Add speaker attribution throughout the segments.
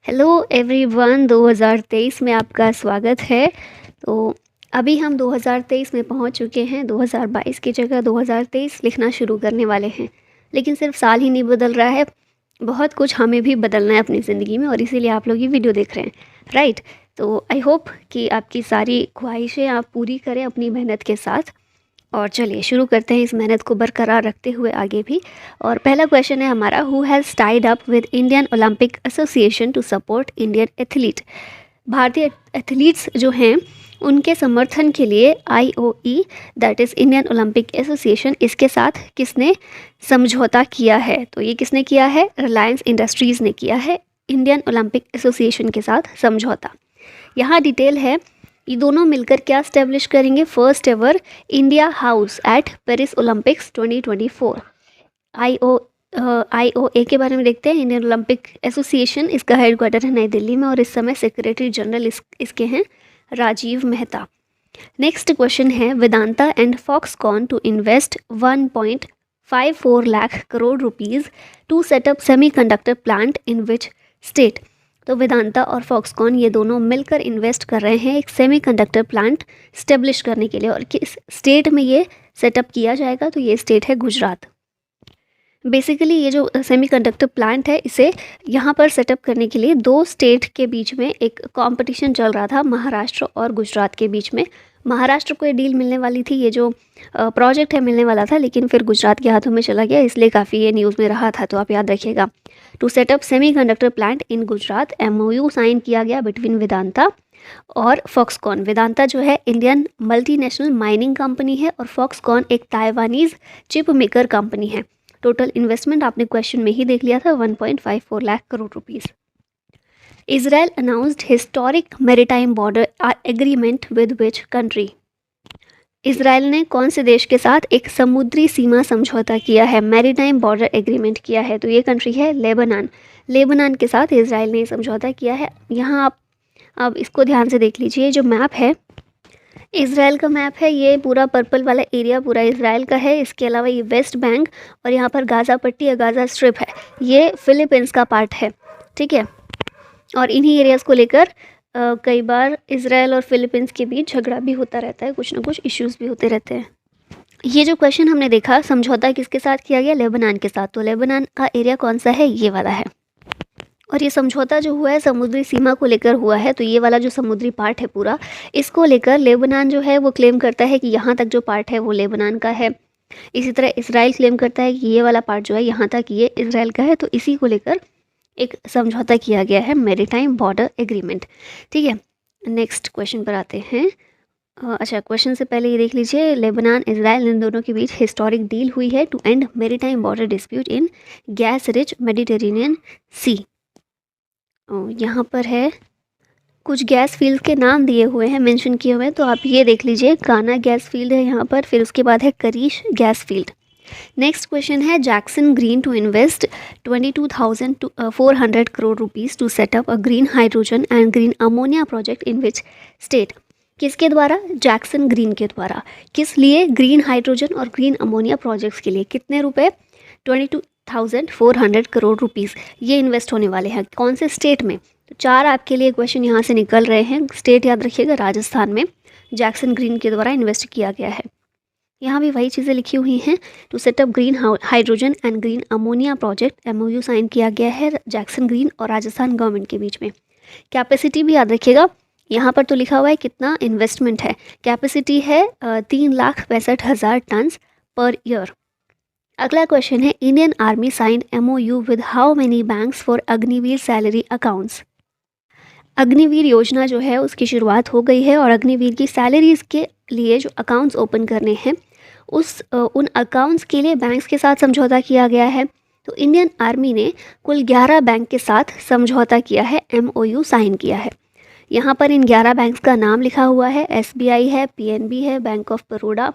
Speaker 1: Hello everyone, 2023 में आपका स्वागत है। तो अभी हम 2023 में पहुंच चुके हैं। 2022 की जगह 2023 लिखना शुरू करने वाले हैं। लेकिन सिर्फ साल ही नहीं बदल रहा है, बहुत कुछ हमें भी बदलना है अपनी ज़िंदगी में, और इसीलिए आप लोग ये वीडियो देख रहे हैं, राइट। तो आई होप कि आपकी सारी ख्वाहिशें आप पूरी करें अपनी मेहनत के साथ। और चलिए शुरू करते हैं इस मेहनत को बरकरार रखते हुए आगे भी। और पहला क्वेश्चन है हमारा, who has tied up with Indian Olympic Association to support Indian athlete. भारतीय एथलीट्स जो हैं उनके समर्थन के लिए IOE, that is Indian Olympic Association, इसके साथ किसने समझौता किया है? तो ये किसने किया है? रिलायंस इंडस्ट्रीज़ ने किया है इंडियन ओलंपिक एसोसिएशन के साथ समझौता। यहाँ डिटेल है, ये दोनों मिलकर क्या स्टेब्लिश करेंगे? First ever India house at Paris Olympics 2024। IOA के बारे में देखते हैं। इंडियन ओलंपिक एसोसिएशन, इसका हेडक्वार्टर है नई दिल्ली में, और इस समय सेक्रेटरी जनरल इसके हैं राजीव मेहता। नेक्स्ट क्वेश्चन है, Vedanta and Foxconn to invest 1.54 lakh crore rupees to set up semiconductor plant in which state? तो वेदांता और फॉक्सकॉन ये दोनों मिलकर इन्वेस्ट कर रहे हैं एक सेमीकंडक्टर प्लांट स्टेब्लिश करने के लिए। और किस स्टेट में ये सेटअप किया जाएगा? तो ये स्टेट है गुजरात। बेसिकली ये जो सेमीकंडक्टर प्लांट है, इसे यहाँ पर सेटअप करने के लिए दो स्टेट के बीच में एक कंपटीशन चल रहा था, महाराष्ट्र और गुजरात के बीच में। महाराष्ट्र को ये डील मिलने वाली थी, ये जो प्रोजेक्ट है मिलने वाला था, लेकिन फिर गुजरात के हाथों में चला गया, इसलिए काफ़ी ये न्यूज़ में रहा था। तो आप याद रखिएगा, to set up semiconductor plant in Gujarat, MOU sign किया गया बिटवीन वेदांता और फॉक्सकॉन। वेदांता जो है इंडियन मल्टीनेशनल माइनिंग कंपनी है, और फॉक्सकॉन एक ताइवानीज चिप मेकर कंपनी है। टोटल इन्वेस्टमेंट आपने क्वेश्चन में ही देख लिया था, 1.54 lakh crore rupees. Israel announced historic maritime border agreement with which country? Israel ने कौन से देश के साथ एक समुद्री सीमा समझौता किया है, मैरीटाइम बॉर्डर एग्रीमेंट किया है? तो ये कंट्री है लेबनान। लेबनान के साथ इजराइल ने समझौता किया है। यहाँ आप अब इसको ध्यान से देख लीजिए, जो मैप है इजराइल का मैप है, ये पूरा पर्पल वाला एरिया पूरा इजराइल का है। इसके अलावा ये वेस्ट बैंक और यहाँ पर गाज़ा पट्टी या गाज़ा स्ट्रिप है, ये फिलीपींस का पार्ट है, ठीक है। और इन्हीं एरियाज़ को लेकर कई बार इजराइल और फिलीपींस के बीच झगड़ा भी होता रहता है, कुछ ना कुछ इश्यूज़ भी होते रहते हैं। ये जो क्वेश्चन हमने देखा, समझौता किसके साथ किया गया? लेबनान के साथ। तो लेबनान का एरिया कौन सा है? ये वाला है। और ये समझौता जो हुआ है समुद्री सीमा को लेकर हुआ है। तो ये वाला जो समुद्री पार्ट है पूरा, इसको लेकर लेबनान जो है वो क्लेम करता है कि यहाँ तक जो पार्ट है वो लेबनान का है। इसी तरह इसराइल क्लेम करता है कि ये वाला पार्ट जो है यहाँ तक ये इसराइल का है। तो इसी को लेकर एक समझौता किया गया है, मैरीटाइम बॉर्डर एग्रीमेंट, ठीक है। नेक्स्ट क्वेश्चन पर आते हैं। अच्छा, क्वेश्चन से पहले ये देख लीजिए, लेबनान इसराइल इन दोनों के बीच हिस्टोरिक डील हुई है to end maritime border dispute in gas rich Mediterranean sea. यहाँ पर है कुछ गैस फील्ड के नाम दिए हुए हैं, मेंशन किए हुए हैं, तो आप ये देख लीजिए। काना गैस फील्ड है यहाँ पर, फिर उसके बाद है Karish gas field. Next question है, Jackson green to invest 22,400 crore rupees to set up a green hydrogen and green ammonia project in which state? किसके द्वारा? जैक्सन ग्रीन के द्वारा। किस लिए? ग्रीन हाइड्रोजन और ग्रीन अमोनिया प्रोजेक्ट्स के लिए। कितने रुपए? 22,400 करोड़ रुपीज़ ये इन्वेस्ट होने वाले हैं। कौन से स्टेट में? तो चार आपके लिए क्वेश्चन यहाँ से निकल रहे हैं। स्टेट याद रखिएगा, राजस्थान में जैक्सन ग्रीन के द्वारा इन्वेस्ट किया गया है। यहाँ भी वही चीज़ें लिखी हुई हैं, to set up green hydrogen and green ammonia project, MOU sign किया गया है जैक्सन ग्रीन और राजस्थान गवर्नमेंट के बीच में। कैपेसिटी भी याद रखिएगा, यहाँ पर तो लिखा हुआ है कितना इन्वेस्टमेंट है। कैपेसिटी है 3,65,000 टन पर ईयर। अगला क्वेश्चन है, Indian army signed MOU with how many banks for Agniveer salary accounts? Agniveer योजना जो है उसकी शुरुआत हो गई है, और अग्निवीर की सैलरीज़ के लिए जो अकाउंट्स ओपन करने हैं उन अकाउंट्स के लिए बैंक्स के साथ समझौता किया गया है। तो इंडियन आर्मी ने कुल 11 बैंक के साथ समझौता किया है, MOU साइन किया है। यहाँ पर इन 11 बैंक्स का नाम लिखा हुआ है, SBI है, PNB है, bank of Baroda,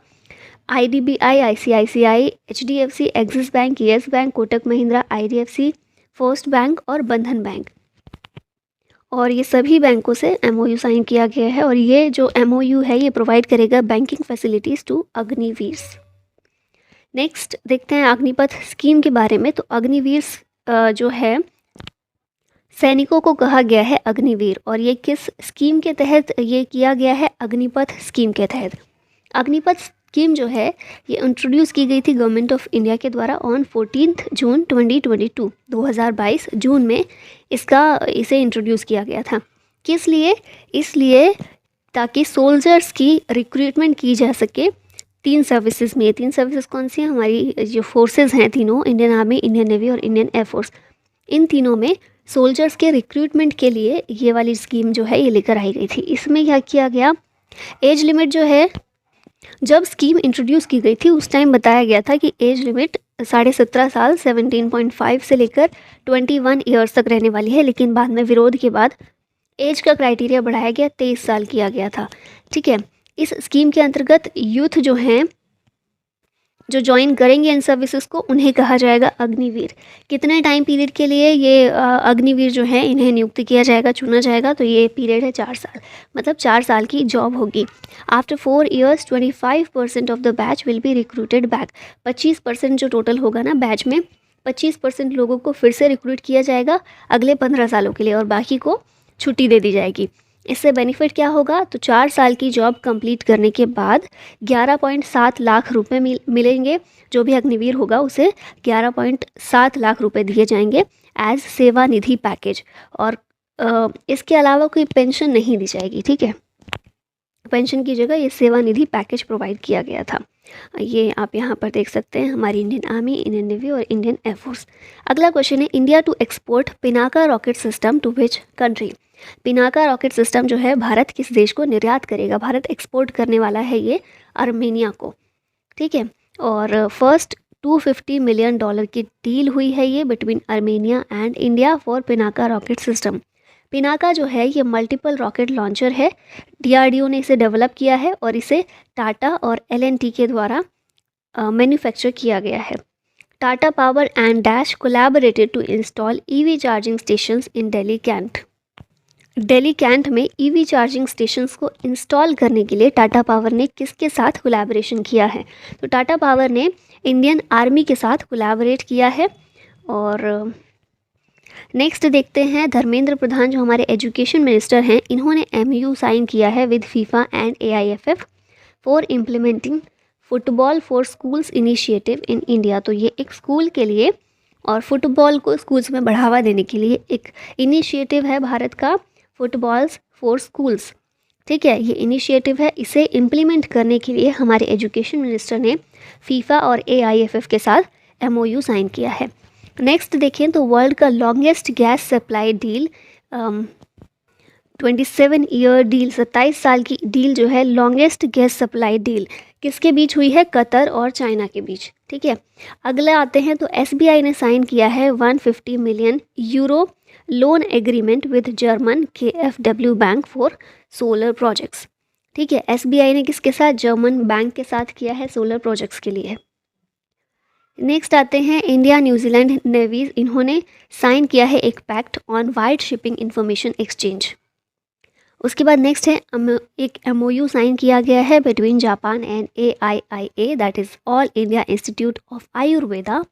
Speaker 1: IDBI, ICICI, HDFC, axis bank, yes bank, Kotak Mahindra, IDFC, first bank और बंधन बैंक। और ये सभी बैंकों से MOU साइन किया गया है, और ये जो MOU है ये प्रोवाइड करेगा banking facilities to Agniveer. Next देखते हैं अग्निपथ स्कीम के बारे में। तो अग्निवीर जो है सैनिकों को कहा गया है अग्निवीर, और ये किस स्कीम के तहत ये किया गया है? अग्निपथ स्कीम के तहत। अग्निपथ स्कीम जो है ये इंट्रोड्यूस की गई थी गवर्नमेंट ऑफ इंडिया के द्वारा ऑन 14 जून 2022, 2022 जून में इसे इंट्रोड्यूस किया गया था। किस लिए? इसलिए ताकि सोल्जर्स की रिक्रूटमेंट की जा सके तीन सर्विसेज में। तीन सर्विसेज कौन सी हैं? हमारी जो फोर्सेज हैं तीनों, इंडियन आर्मी, इंडियन नेवी और इंडियन एयरफोर्स, इन तीनों में सोल्जर्स के रिक्रूटमेंट के लिए ये वाली स्कीम जो है ये लेकर आई गई थी। इसमें क्या किया गया? एज लिमिट जो है, जब स्कीम इंट्रोड्यूस की गई थी उस टाइम बताया गया था कि एज लिमिट 17.5 साल 17.5 से लेकर 21 ईयर्स तक रहने वाली है, लेकिन बाद में विरोध के बाद एज का क्राइटेरिया बढ़ाया गया, 23 साल किया गया था। ठीक है, इस स्कीम के अंतर्गत यूथ जो हैं जो ज्वाइन करेंगे इन सर्विसेज को, उन्हें कहा जाएगा अग्निवीर। कितने टाइम पीरियड के लिए ये अग्निवीर जो है इन्हें नियुक्त किया जाएगा, चुना जाएगा? तो ये पीरियड है 4 साल, मतलब 4 साल की जॉब होगी। After 4 years 25% of the batch will be recruited back. 25% जो टोटल होगा ना बैच में, 25% लोगों को फिर से रिक्रूट किया जाएगा अगले 15 सालों के लिए, और बाकी को छुट्टी दे दी जाएगी। इससे बेनिफिट क्या होगा? तो 4 साल की जॉब कंप्लीट करने के बाद 11.7 लाख रुपए मिलेंगे। जो भी अग्निवीर होगा उसे 11.7 लाख रुपए दिए जाएंगे एज सेवा निधि पैकेज, और इसके अलावा कोई पेंशन नहीं दी जाएगी। ठीक है, पेंशन की जगह ये सेवा निधि पैकेज प्रोवाइड किया गया था। ये आप यहाँ पर देख सकते हैं, हमारी इंडियन आर्मी, इंडियन नेवी और इंडियन एयरफोर्स। अगला क्वेश्चन है, India to export Pinaka rocket system to which country? Pinaka rocket system जो है भारत किस देश को निर्यात करेगा? भारत एक्सपोर्ट करने वाला है ये आर्मेनिया को। ठीक है, और फर्स्ट $250 मिलियन की डील हुई है ये between Armenia and India for Pinaka rocket system. Pinaka जो है ये मल्टीपल रॉकेट लॉन्चर है, DRDO ने इसे डेवलप किया है और इसे टाटा और LNT के द्वारा मैन्युफैक्चर किया गया है। Tata power and dash collaborated to install EV charging stations in Delhi cantt. Delhi cantt में EV चार्जिंग स्टेशंस को इंस्टॉल करने के लिए टाटा पावर ने किसके साथ कोलैबोरेशन किया है? तो टाटा पावर ने इंडियन आर्मी के साथ कोलैबोरेट किया है। और नेक्स्ट देखते हैं, धर्मेंद्र प्रधान जो हमारे एजुकेशन मिनिस्टर हैं, इन्होंने MOU साइन किया है with FIFA and AIFF for implementing football for schools initiative in India. तो ये एक स्कूल के लिए और फुटबॉल को स्कूल्स में बढ़ावा देने के लिए एक इनिशिएटिव है भारत का, फुटबॉल्स फॉर स्कूल्स। ठीक है, ये इनिशिएटिव है, इसे इम्प्लीमेंट करने के लिए हमारे एजुकेशन मिनिस्टर ने FIFA और AIFF के साथ MOU साइन किया है। नेक्स्ट देखें तो वर्ल्ड का longest gas supply deal 27 year deal, 27 साल की डील जो है लॉन्गेस्ट गैस सप्लाई डील किसके बीच हुई है? कतर और चाइना के बीच। ठीक है, अगले आते हैं तो SBI ने साइन किया है 150 million euro loan agreement with German KfW bank for solar projects. ठीक है, SBI ने किसके साथ? जर्मन बैंक के साथ किया है सोलर प्रोजेक्ट्स के लिए। नेक्स्ट आते हैं, इंडिया न्यूजीलैंड नेवीज, इन्होंने साइन किया है एक pact on white shipping information exchange. उसके बाद नेक्स्ट है एक MOU साइन किया गया है between Japan and AIIA, that is all India institute of Ayurveda.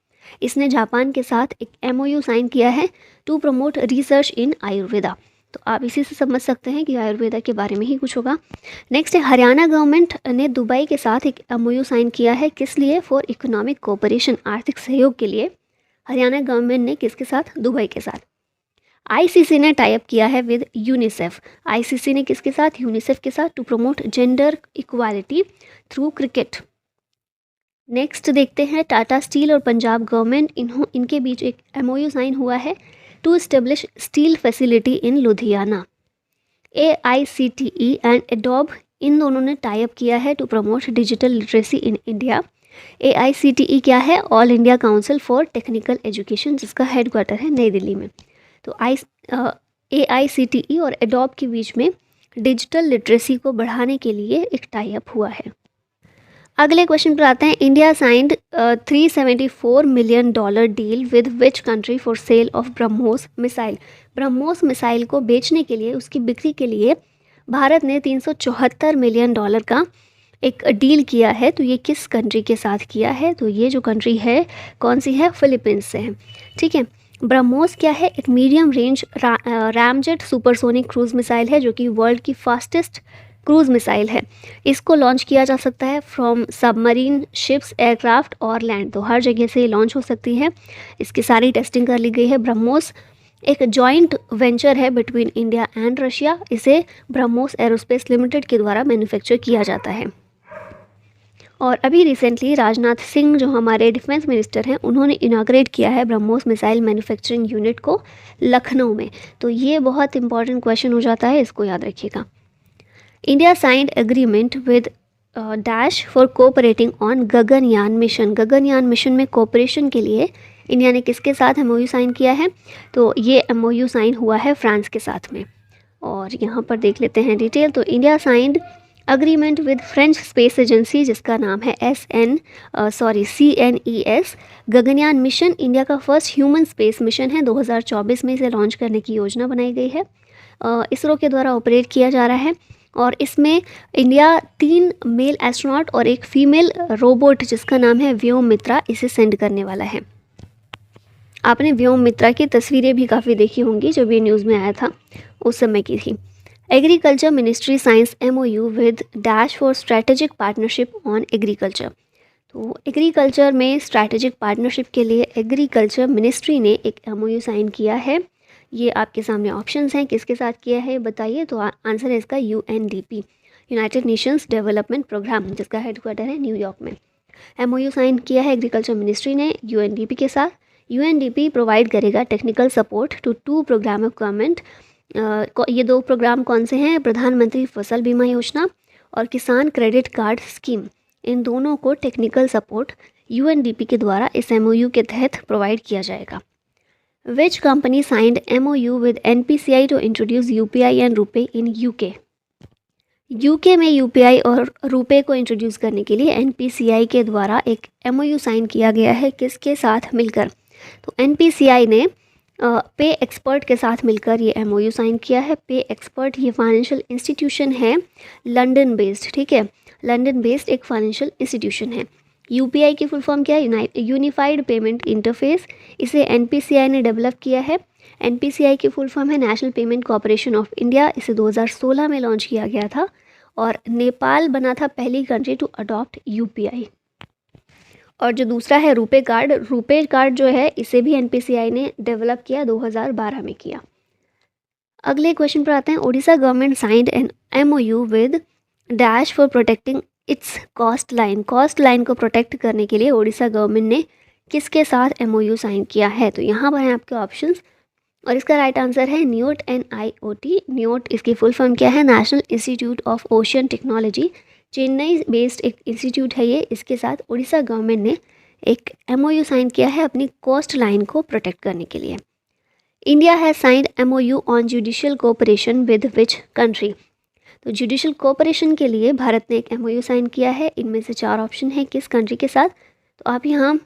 Speaker 1: इसने जापान के साथ एक MOU साइन किया है to promote research in Ayurveda. तो आप इसी से समझ सकते हैं कि आयुर्वेदा के बारे में ही कुछ होगा। नेक्स्ट है, हरियाणा गवर्नमेंट ने दुबई के साथ एक MOU साइन किया है, किस लिए? फॉर इकोनॉमिक कोऑपरेशन, आर्थिक सहयोग के लिए। हरियाणा गवर्नमेंट ने किसके साथ? दुबई के साथ। ICC ने टाई अप किया है विद यूनिसेफ। ICC ने किसके साथ? यूनिसेफ के साथ, to promote gender equality through cricket. Next देखते हैं, टाटा स्टील और पंजाब गवर्नमेंट, इनके बीच एक MOU साइन हुआ है to establish steel facility in Ludhiana. AICTE and Adobe, इन दोनों ने टाई अप किया है to promote digital literacy in India. AICTE क्या है? All India council for technical education, जिसका हेडक्वार्टर है नई दिल्ली में। तो AICTE और एडोब के बीच में डिजिटल लिटरेसी को बढ़ाने के लिए एक टाई अप हुआ है। अगले क्वेश्चन पर आते हैं, India signed $374 million deal with which country for sale of BrahMos missile. BrahMos missile को बेचने के लिए, उसकी बिक्री के लिए भारत ने $374 मिलियन का एक डील किया है। तो ये किस कंट्री के साथ किया है? तो ये जो कंट्री है कौन सी है? फिलीपींस से है। ठीक है, ब्रह्मोस क्या है? एक medium range ramjet supersonic cruise missile है जो कि वर्ल्ड की फास्टेस्ट क्रूज मिसाइल है। इसको लॉन्च किया जा सकता है फ्रॉम सबमरीन, शिप्स, एयरक्राफ्ट और लैंड, तो हर जगह से लॉन्च हो सकती है। इसकी सारी टेस्टिंग कर ली गई है। ब्रह्मोस एक जॉइंट वेंचर है बिटवीन इंडिया एंड रशिया। इसे ब्रह्मोस एरोस्पेस लिमिटेड के द्वारा मैन्युफैक्चर किया जाता है। और अभी रिसेंटली राजनाथ सिंह जो हमारे डिफेंस मिनिस्टर हैं, उन्होंने इनाग्रेट किया है ब्रह्मोस मिसाइल मैन्युफैक्चरिंग यूनिट को लखनऊ में। तो ये बहुत इंपॉर्टेंट क्वेश्चन हो जाता है, इसको याद रखिएगा। India signed agreement with dash for cooperating on Gaganyaan mission. Gaganyaan mission में कोऑपरेशन के लिए इंडिया ने किसके साथ एमओयू साइन किया है? तो ये एमओयू साइन हुआ है फ्रांस के साथ में। और यहाँ पर देख लेते हैं डिटेल। तो India signed agreement with French space agency जिसका नाम है CNES। गगनयान मिशन इंडिया का फर्स्ट ह्यूमन स्पेस मिशन है। 2024 में इसे लॉन्च करने की योजना बनाई गई है। इसरो के द्वारा ऑपरेट किया जा रहा है और इसमें इंडिया 3 मेल एस्ट्रोनॉट और एक फीमेल रोबोट जिसका नाम है व्योम मित्रा, इसे सेंड करने वाला है। आपने व्योम मित्रा की तस्वीरें भी काफ़ी देखी होंगी, जब ये न्यूज़ में आया था उस समय की थी। Agriculture ministry science MOU with dash for strategic partnership on agriculture. तो एग्रीकल्चर में स्ट्रैटेजिक पार्टनरशिप के लिए एग्रीकल्चर मिनिस्ट्री ने एक MOU साइन किया है। ये आपके सामने ऑप्शंस हैं, किसके साथ किया है बताइए। तो आंसर है इसका UNDP, United Nations development programme, जिसका हेडक्वार्टर है न्यूयॉर्क में। MOU साइन किया है एग्रीकल्चर मिनिस्ट्री ने UNDP के साथ। UNDP प्रोवाइड करेगा technical support to 2 programme of government. ये 2 प्रोग्राम कौन से हैं? प्रधानमंत्री फसल बीमा योजना और किसान क्रेडिट कार्ड स्कीम। इन दोनों को टेक्निकल सपोर्ट UNDP के द्वारा इस MOU के तहत प्रोवाइड किया जाएगा। Which company signed MOU with NPCI to introduce UPI and RuPay in UK। UK में UPI और रुपे को इंट्रोड्यूस करने के लिए NPCI के द्वारा एक MOU साइन किया गया है। किसके साथ मिलकर? तो NPCI ने पे एक्सपर्ट के साथ मिलकर ये MOU साइन किया है। पे एक्सपर्ट ये फाइनेंशियल इंस्टीट्यूशन है लंदन बेस्ड, ठीक है, लंदन बेस्ड एक फाइनेंशियल इंस्टीट्यूशन है। UPI की फुल फॉर्म क्या है? Unified payment interface. इसे NPCI ने डेवलप किया है। NPCI की फुल फॉर्म है national payment corporation of India. इसे 2016 में लॉन्च किया गया था और नेपाल बना था पहली कंट्री टू अडॉप्ट UPI। और जो दूसरा है रुपे कार्ड जो है इसे भी NPCI ने डेवलप किया, 2012 में किया। अगले क्वेश्चन पर आते हैं। Odisha government signed an MOU with dash for protecting its coast line. Coast line को प्रोटेक्ट करने के लिए ओडिशा गवर्नमेंट ने किसके साथ MOU साइन किया है? तो यहाँ पर हैं आपके ऑप्शंस और इसका राइट आंसर है NIOT NIOT। NIOT इसकी फुल फॉर्म क्या है? National institute of ocean technology, Chennai based एक इंस्टीट्यूट है ये। इसके साथ उड़ीसा गवर्नमेंट ने एक MOU साइन किया है अपनी कोस्ट लाइन को प्रोटेक्ट करने के लिए। India has signed MOU on judicial cooperation with which country. तो जुडिशियल कोऑपरेशन के लिए भारत ने एक MOU साइन किया है। इनमें से 4 ऑप्शन है किस कंट्री के साथ। तो आप यहाँ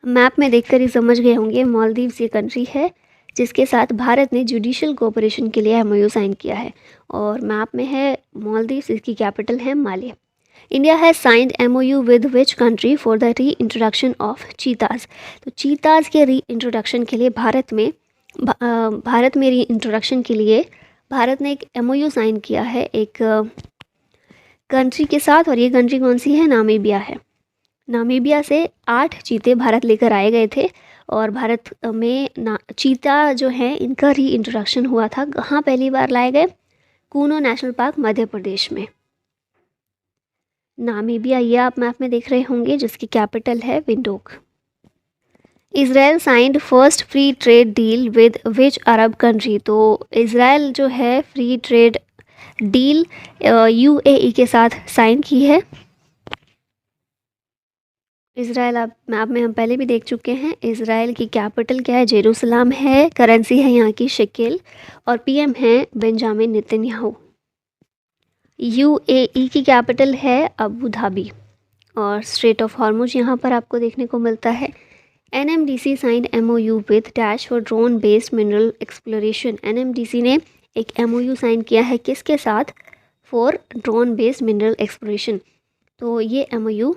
Speaker 1: मैप में देखकर ही समझ गए होंगे, मालदीव्स ये कंट्री है जिसके साथ भारत ने जुडिशियल कोऑपरेशन के लिए MOU साइन किया है और मैप में है मालदीव्स, इसकी कैपिटल है Male. India has signed MOU with which country for the reintroduction of cheetahs. तो चीताज़ के री इंट्रोडक्शन के लिए भारत में री इंट्रोडक्शन के लिए भारत ने एक MOU साइन किया है एक कंट्री के साथ और ये कंट्री कौन सी है? नामीबिया है। नामीबिया से 8 चीते भारत लेकर आए गए थे और भारत में चीता जो है इनका री इंट्रोडक्शन हुआ था। कहाँ पहली बार लाए गए? कूनो नेशनल पार्क मध्य प्रदेश में। नामीबिया ये आप मैप में देख रहे होंगे जिसकी कैपिटल है Windhoek. Israel signed first free trade deal with which Arab country. तो इज़राइल जो है फ्री ट्रेड डील UAE के साथ साइन की है। इज़राइल आप मैप में हम पहले भी देख चुके हैं। इज़राइल की कैपिटल क्या है? जेरूसलम है। करेंसी है यहाँ की शेकेल और PM है बेंजामिन नेतन्याहू। UAE की कैपिटल है अबू धाबी और स्ट्रेट ऑफ हॉर्मुज यहाँ पर आपको देखने को मिलता है। NMDC signed MOU with dash for drone based mineral exploration. NMDC ने एक MOU साइन किया है किसके साथ? For drone based mineral exploration. तो ये MOU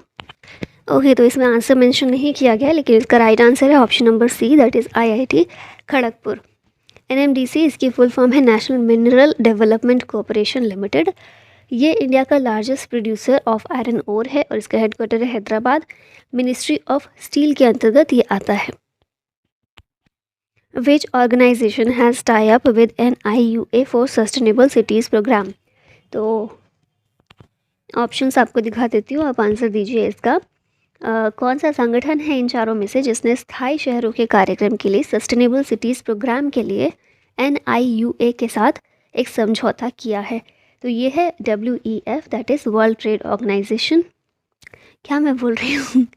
Speaker 1: ओके, तो इसमें आंसर मेंशन नहीं किया गया, लेकिन इसका राइट आंसर है option number C, that is IIT Kharagpur. NMDC इसकी फुल फॉर्म है national mineral development corporation limited. ये इंडिया का largest producer of iron ore है और इसका हेडक्वार्टर है हैदराबाद। मिनिस्ट्री ऑफ स्टील के अंतर्गत ये आता है। Which organisation has tie up with NIUA for sustainable cities programme. तो ऑप्शंस आपको दिखा देती हूँ, आप आंसर दीजिए इसका। कौन सा संगठन है इन चारों में से जिसने स्थायी शहरों के कार्यक्रम के लिए सस्टेनेबल सिटीज़ प्रोग्राम के लिए NIUA के साथ एक समझौता किया है? तो ये है WEF, that is world trade organisation. क्या मैं बोल रही हूँ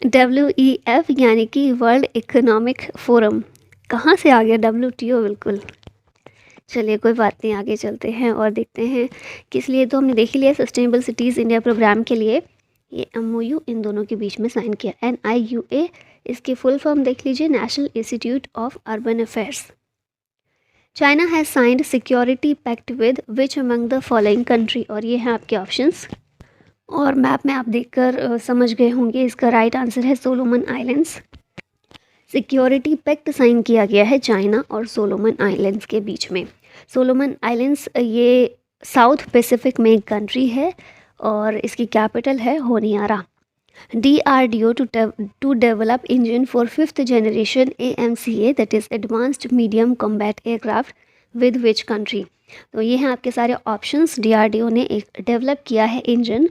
Speaker 1: WEF यानी कि वर्ल्ड इकोनॉमिक फोरम। कहाँ से आ गया WTO, बिल्कुल। चलिए कोई बात नहीं, आगे चलते हैं और देखते हैं किस लिए। तो हमने देख ही लिया सस्टेनेबल सिटीज़ इंडिया प्रोग्राम के लिए ये MOU इन दोनों के बीच में साइन किया, NIUA। इसकी फुल फॉर्म देख लीजिए, national institute of urban affairs. China has signed security pact with which among the following country, और ये हैं आपके ऑप्शंस। और मैप में आप देखकर समझ गए होंगे, इसका राइट आंसर है Solomon islands. Security pact sign किया गया है चाइना और सोलोमन आइलैंड्स के बीच में। सोलोमन आइलैंड्स ये साउथ पैसिफिक में एक कंट्री है और इसकी कैपिटल है Honiara. DRDO to develop engine for 5th generation AMCA, that is Advanced Medium Combat Aircraft, with which country। तो ये हैं आपके सारे ऑप्शंस। DRDO ने एक डेवलप किया है engine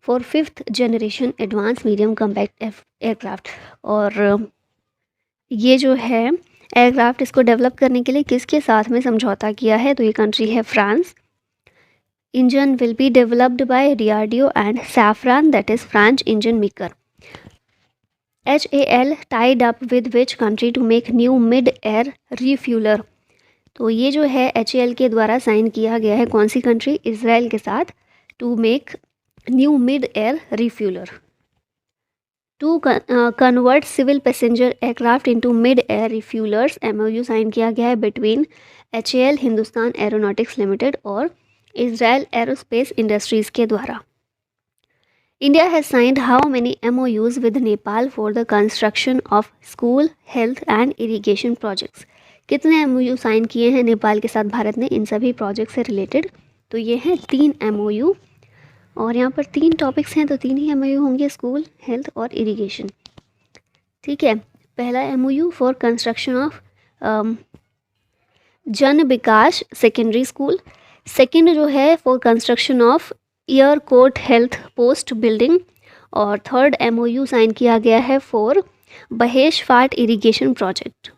Speaker 1: for 5th generation advance medium combat aircraft, और ये जो है एयरक्राफ्ट इसको डेवलप करने के लिए किसके साथ में समझौता किया है? तो ये कंट्री है France. Engine will be developed by DRDO and Safran, that is French engine maker. HAL tied up with which country to make new mid-air refueler। तो ये जो है HAL के द्वारा साइन किया गया है कौन सी कंट्री? इसराइल के साथ। To make new mid-air refueller. To convert civil passenger aircraft into mid-air refuellers, MOU sign किया गया है between HAL Hindustan aeronautics limited और इजराइल एरोस्पेस इंडस्ट्रीज़ के द्वारा। India has signed how many MOUs with Nepal for the construction of school, health and irrigation projects. कितने MOU साइन किए हैं नेपाल के साथ भारत ने इन सभी प्रोजेक्ट से रिलेटेड? तो ये हैं 3 MOU, और यहाँ पर 3 टॉपिक्स हैं तो 3 ही MOU होंगे, स्कूल, हेल्थ और इरिगेशन। ठीक है, पहला MOU फॉर कंस्ट्रक्शन ऑफ जन विकास सेकेंडरी स्कूल। सेकेंड जो है फॉर कंस्ट्रक्शन ऑफ एयरकोर्ट हेल्थ पोस्ट बिल्डिंग, और थर्ड MOU साइन किया गया है for Bahesh Phat irrigation project.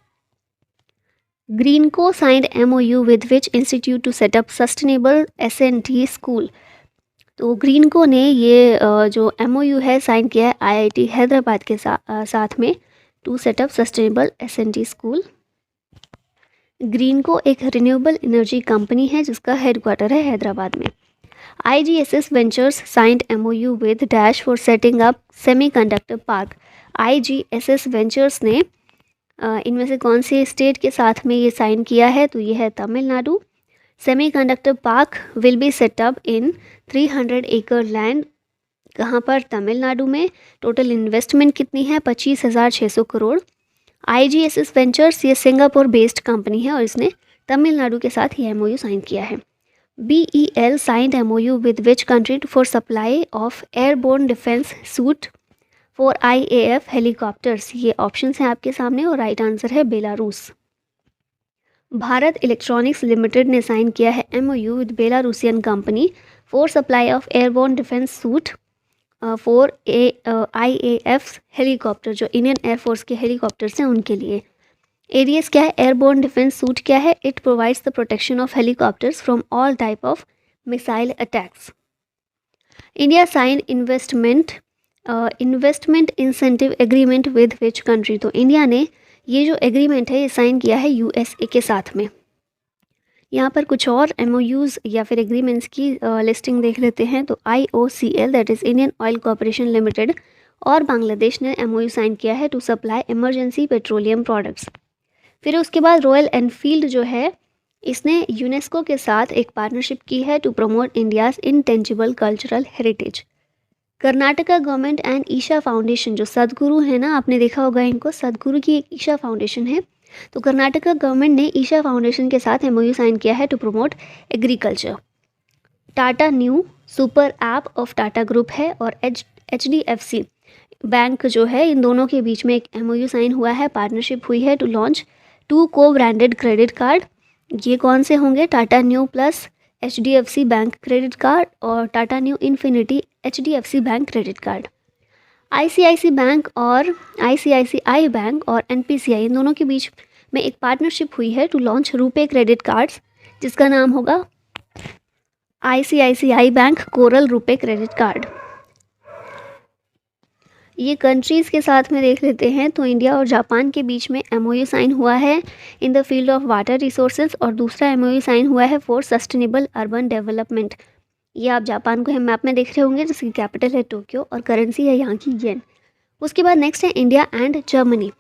Speaker 1: Greenko signed MOU with which institute to set up sustainable S&T school. तो ग्रीनको ने ये जो MOU है साइन किया है IIT हैदराबाद के साथ में to set up sustainable S&T school. Greenko एक रिन्यूएबल एनर्जी कंपनी है जिसका हेडक्वार्टर है हैदराबाद में। IGSS ventures signed MOU with dash for setting up semiconductor park. IGSS ventures ने इनमें से कौन से स्टेट के साथ में ये साइन किया है? तो ये है Tamil Nadu. Semiconductor park will be set up in 300 एकड़ लैंड। कहाँ पर? तमिलनाडु में। टोटल इन्वेस्टमेंट कितनी है? 25,600 करोड़। IGSS वेंचर्स ये सिंगापुर बेस्ड कंपनी है और इसने तमिलनाडु के साथ ये MOU साइन किया है। BEL signed MOU with which country for supply of airborne defence suit for IAF helicopters. ये ऑप्शंस हैं आपके सामने और राइट आंसर है बेलारूस। भारत इलेक्ट्रॉनिक्स लिमिटेड ने साइन किया है MOU with Belarusian company for supply of airborne defence suit for IAF helicopter, जो इंडियन एयरफोर्स के हेलीकॉप्टर्स हैं उनके लिए। एरियस क्या है? एयरबोर्न डिफेंस सूट क्या है? It provides the protection of helicopters from all type of missile attacks. India sign investment incentive agreement with which country. तो इंडिया ने ये जो एग्रीमेंट है ये साइन किया है USA के साथ में। यहाँ पर कुछ और MOUs या फिर एग्रीमेंट्स की लिस्टिंग देख लेते हैं। तो IOCL that is Indian oil corporation limited और बांग्लादेश ने MOU साइन किया है to supply emergency petroleum products. फिर उसके बाद रॉयल एनफील्ड जो है इसने यूनेस्को के साथ एक पार्टनरशिप की है to promote India's intangible cultural heritage. Karnataka government and Isha foundation, जो सदगुरु है ना, आपने देखा होगा इनको, सदगुरु की एक ईशा फाउंडेशन है। तो कर्नाटका गवर्नमेंट ने ईशा फाउंडेशन के साथ एमओयू साइन किया है to promote agriculture. Tata new super app of Tata group है और HDFC बैंक जो है, इन दोनों के बीच में एक एमओयू साइन हुआ है, पार्टनरशिप हुई है टू लॉन्च 2 को ब्रांडेड क्रेडिट कार्ड। ये कौन से होंगे? Tata Neu plus HDFC bank credit card और Tata Neu infinity HDFC bank credit card. ICICI bank और ICICI बैंक और NPCI, इन दोनों के बीच में एक पार्टनरशिप हुई है to launch RuPay credit cards, जिसका नाम होगा ICICI bank coral RuPay credit card. ये कंट्रीज़ के साथ में देख लेते हैं। तो इंडिया और जापान के बीच में एमओयू साइन हुआ है इन the field of water resources, और दूसरा एमओयू साइन हुआ है फॉर सस्टेनेबल अर्बन डेवलपमेंट। ये आप जापान को मैप में देख रहे होंगे, जिसकी कैपिटल है टोक्यो और करेंसी है यहाँ की येन। उसके बाद नेक्स्ट है इंडिया एंड जर्मनी।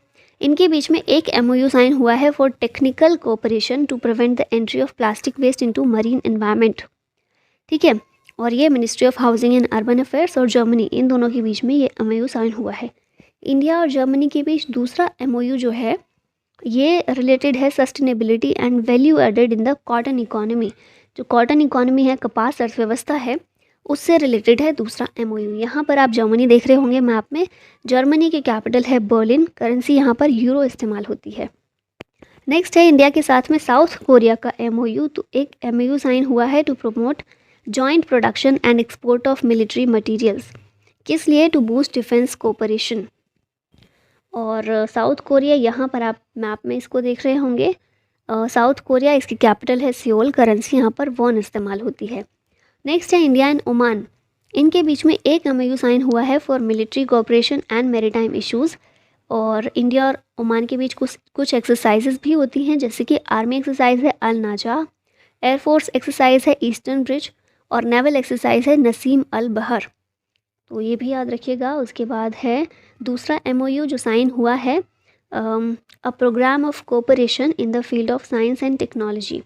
Speaker 1: इनके बीच में एक एमओयू साइन हुआ है for technical cooperation to prevent the entry of plastic waste into marine environment. ठीक है, और ये ministry of housing and urban affairs और जर्मनी, इन दोनों के बीच में ये एमओयू साइन हुआ है। इंडिया और जर्मनी के बीच दूसरा एमओयू जो है, ये रिलेटेड है sustainability and value added in the cotton economy. जो कॉटन इकोनॉमी है, कपास अर्थव्यवस्था है, उससे रिलेटेड है दूसरा एमओयू। यहाँ पर आप जर्मनी देख रहे होंगे मैप में। जर्मनी की कैपिटल है बर्लिन, करेंसी यहाँ पर यूरो इस्तेमाल होती है। नेक्स्ट है इंडिया के साथ में साउथ कोरिया का एमओयू। तो एक एमओयू साइन हुआ है to promote joint production and export of military materials. किस लिए? To boost defence cooperation. और साउथ कोरिया, यहाँ पर आप मैप में इसको देख रहे होंगे, साउथ कोरिया, इसकी कैपिटल है सियोल, करेंसी यहाँ पर वॉन इस्तेमाल होती है। नेक्स्ट है इंडिया एंड ओमान। इनके बीच में एक एमओयू साइन हुआ है for military cooperation and maritime issues. और इंडिया और ओमान के बीच कुछ एक्सरसाइजेज भी होती हैं, जैसे कि आर्मी एक्सरसाइज है अल नाजा, एयरफोर्स एक्सरसाइज है ईस्टर्न ब्रिज, और नेवल एक्सरसाइज है नसीम अल बहर। तो ये भी याद रखिएगा। उसके बाद है दूसरा एमओयू जो साइन हुआ है, a programme of cooperation in the field of science and technology.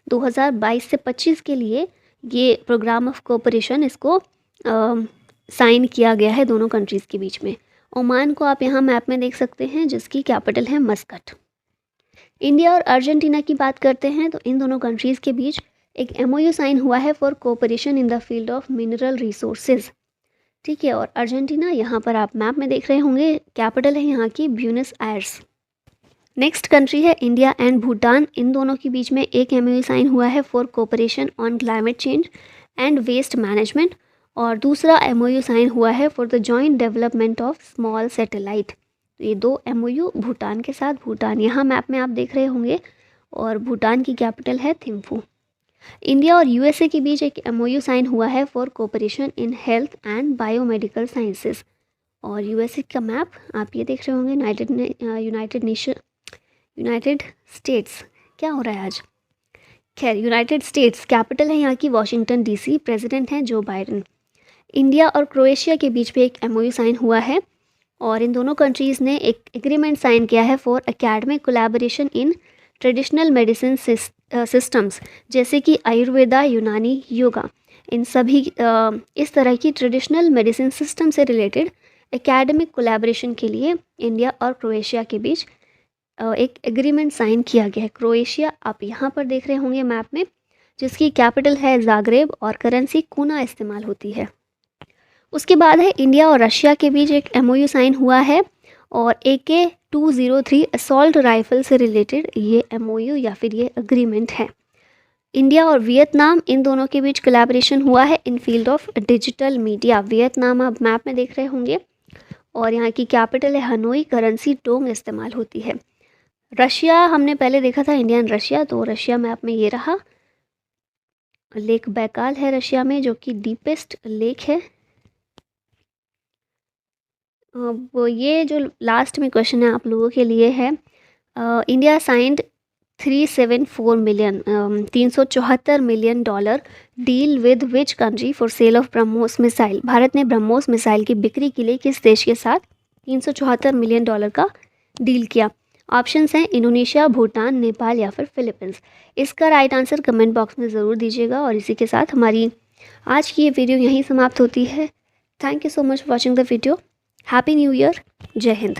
Speaker 1: 2022 से 25 के लिए ये प्रोग्राम ऑफ कोऑपरेशन, इसको साइन किया गया है दोनों कंट्रीज़ के बीच में। ओमान को आप यहाँ मैप में देख सकते हैं, जिसकी कैपिटल है मस्कट। इंडिया और अर्जेंटीना की बात करते हैं, तो इन दोनों कंट्रीज़ के बीच एक एमओयू साइन हुआ है for cooperation in the field of mineral resources. ठीक है, और अर्जेंटीना यहाँ पर आप मैप में देख रहे होंगे, कैपिटल है यहाँ की ब्यूनस आयर्स। नेक्स्ट कंट्री है इंडिया एंड भूटान। इन दोनों के बीच में एक एमओयू साइन हुआ है for cooperation on climate change and waste management, और दूसरा एमओयू साइन हुआ है for the joint development of small satellite. तो ये दो एमओयू भूटान के साथ। भूटान यहाँ मैप में आप देख रहे होंगे, और भूटान की कैपिटल है थिम्फू। इंडिया और यूएसए के बीच एक एमओयू साइन हुआ है for cooperation in health and biomedical sciences. और यूएसए का मैप आप ये देख रहे होंगे, यूनाइटेड स्टेट्स, क्या हो रहा है आज, खैर यूनाइटेड स्टेट्स, कैपिटल है यहाँ की वॉशिंगटन DC, प्रेसिडेंट हैं जो बाइडेन। इंडिया और क्रोएशिया के बीच में एक एमओयू साइन हुआ है, और इन दोनों कंट्रीज़ ने एक एग्रीमेंट साइन किया है for academic collaboration in traditional medicine systems, जैसे कि आयुर्वेदा, यूनानी, योगा, इन सभी इस तरह की ट्रेडिशनल मेडिसिन सिस्टम से रिलेटेड एकेडमिक कोलैबोरेशन के लिए इंडिया और क्रोएशिया के बीच एक एग्रीमेंट साइन किया गया है। क्रोएशिया आप यहाँ पर देख रहे होंगे मैप में, जिसकी कैपिटल है जाग्रेब और करेंसी कूना इस्तेमाल होती है। उसके बाद है इंडिया और रशिया के बीच एक एमओयू साइन हुआ है, और AK-203 असॉल्ट राइफल से रिलेटेड ये एमओयू या फिर ये एग्रीमेंट है। इंडिया और वियतनाम, इन दोनों के बीच कोलैबोरेशन हुआ है in field of digital media. Vietnam आप मैप में देख रहे होंगे, और यहाँ की कैपिटल है हनोई, करेंसी टोंग इस्तेमाल होती है। रशिया हमने पहले देखा था, इंडिया एंड रशिया, तो रशिया मैप में ये रहा। लेक बैकाल है रशिया में, जो कि डीपेस्ट लेक है। वो ये जो लास्ट में क्वेश्चन है आप लोगों के लिए है, India signed 374 million dollar deal with which country for sale of BrahMos missile. Bharat ने ब्रह्मोस मिसाइल की बिक्री के लिए किस देश के साथ 374 मिलियन डॉलर का डील किया? ऑप्शंस हैं इंडोनेशिया, भूटान, नेपाल या फिर फिलीपींस। इसका राइट आंसर कमेंट बॉक्स में ज़रूर दीजिएगा। और इसी के साथ हमारी आज की ये वीडियो यहीं समाप्त होती है। Thank you so much for watching the video. Happy new year. जय हिंद।